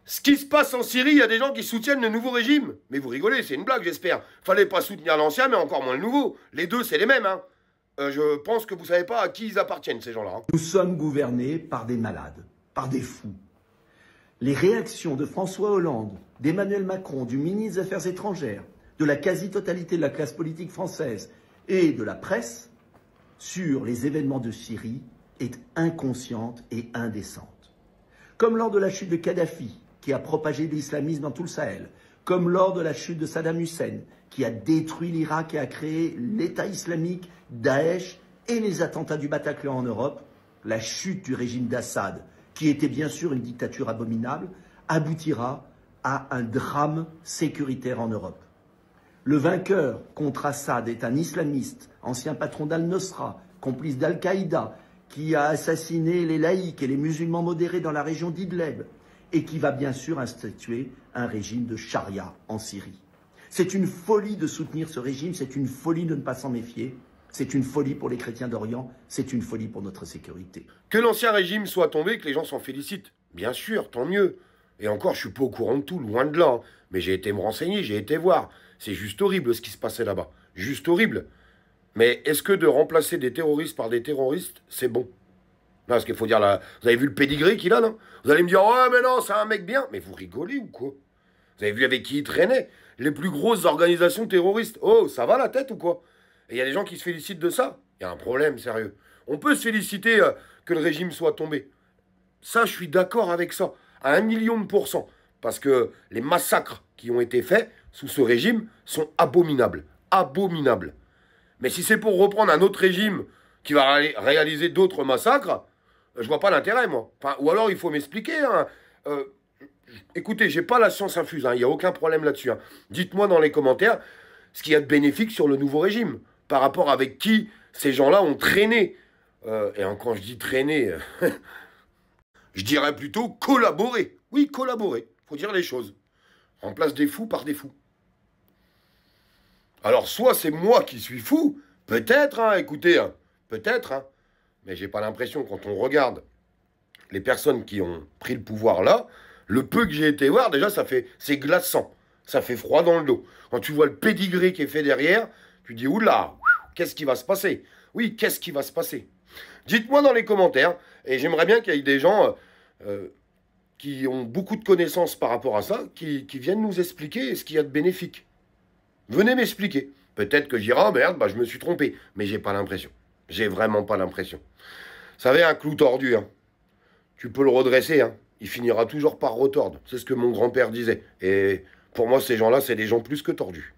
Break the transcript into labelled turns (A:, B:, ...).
A: Ce qui se passe en Syrie, il y a des gens qui soutiennent le nouveau régime. Mais vous rigolez, c'est une blague, j'espère. Fallait pas soutenir l'ancien, mais encore moins le nouveau. Les deux, c'est les mêmes, hein. Je pense que vous savez pas à qui ils appartiennent, ces gens-là, hein.
B: Nous sommes gouvernés par des malades, par des fous. Les réactions de François Hollande, d'Emmanuel Macron, du ministre des Affaires étrangères, de la quasi-totalité de la classe politique française et de la presse sur les événements de Syrie est inconsciente et indécente. Comme lors de la chute de Kadhafi, qui a propagé l'islamisme dans tout le Sahel, comme lors de la chute de Saddam Hussein, qui a détruit l'Irak et a créé l'État islamique, Daesh et les attentats du Bataclan en Europe, la chute du régime d'Assad, qui était bien sûr une dictature abominable, aboutira à un drame sécuritaire en Europe. Le vainqueur contre Assad est un islamiste, ancien patron d'Al-Nosra, complice d'Al-Qaïda, qui a assassiné les laïcs et les musulmans modérés dans la région d'Idleb, et qui va bien sûr instituer un régime de charia en Syrie. C'est une folie de soutenir ce régime, c'est une folie de ne pas s'en méfier, c'est une folie pour les chrétiens d'Orient, c'est une folie pour notre sécurité.
A: Que l'ancien régime soit tombé, que les gens s'en félicitent. Bien sûr, tant mieux. Et encore, je suis pas au courant de tout, loin de là, hein. Mais j'ai été me renseigner, j'ai été voir. C'est juste horrible ce qui se passait là-bas. Juste horrible. Mais est-ce que de remplacer des terroristes par des terroristes, c'est bon? Non, parce qu'il faut dire là, vous avez vu le pédigré qu'il a, non? Vous allez me dire, ouais, mais non, c'est un mec bien. Mais vous rigolez ou quoi? Vous avez vu avec qui il traînait? Les plus grosses organisations terroristes. Oh, ça va la tête ou quoi? Et il y a des gens qui se félicitent de ça. Il y a un problème, sérieux. On peut se féliciter que le régime soit tombé. Ça, je suis d'accord avec ça. À 1 000 000%. Parce que les massacres qui ont été faits sous ce régime sont abominables. Abominables. Mais si c'est pour reprendre un autre régime qui va réaliser d'autres massacres, je vois pas l'intérêt, moi. Enfin, ou alors, il faut m'expliquer, hein. Écoutez, j'ai pas la science infuse, hein. Il n'y a aucun problème là-dessus, hein. Dites-moi dans les commentaires ce qu'il y a de bénéfique sur le nouveau régime, par rapport avec qui ces gens-là ont traîné. Et quand je dis traîner, je dirais plutôt collaborer. Oui, collaborer. Faut dire les choses. Remplace des fous par des fous. Alors, soit c'est moi qui suis fou, peut-être, hein, écoutez, hein, peut-être, hein, mais j'ai pas l'impression, quand on regarde les personnes qui ont pris le pouvoir là, le peu que j'ai été voir, déjà, c'est glaçant. Ça fait froid dans le dos. Quand tu vois le pédigré qui est fait derrière, tu dis, oula, qu'est-ce qui va se passer? Oui, qu'est-ce qui va se passer? Dites-moi dans les commentaires, et j'aimerais bien qu'il y ait des gens qui ont beaucoup de connaissances par rapport à ça, qui viennent nous expliquer ce qu'il y a de bénéfique. Venez m'expliquer. Peut-être que je dirai, ah merde, bah, je me suis trompé. Mais j'ai pas l'impression. J'ai vraiment pas l'impression. Vous savez, un clou tordu, hein, tu peux le redresser, hein, il finira toujours par retordre. C'est ce que mon grand-père disait. Et pour moi, ces gens-là, c'est des gens plus que tordus.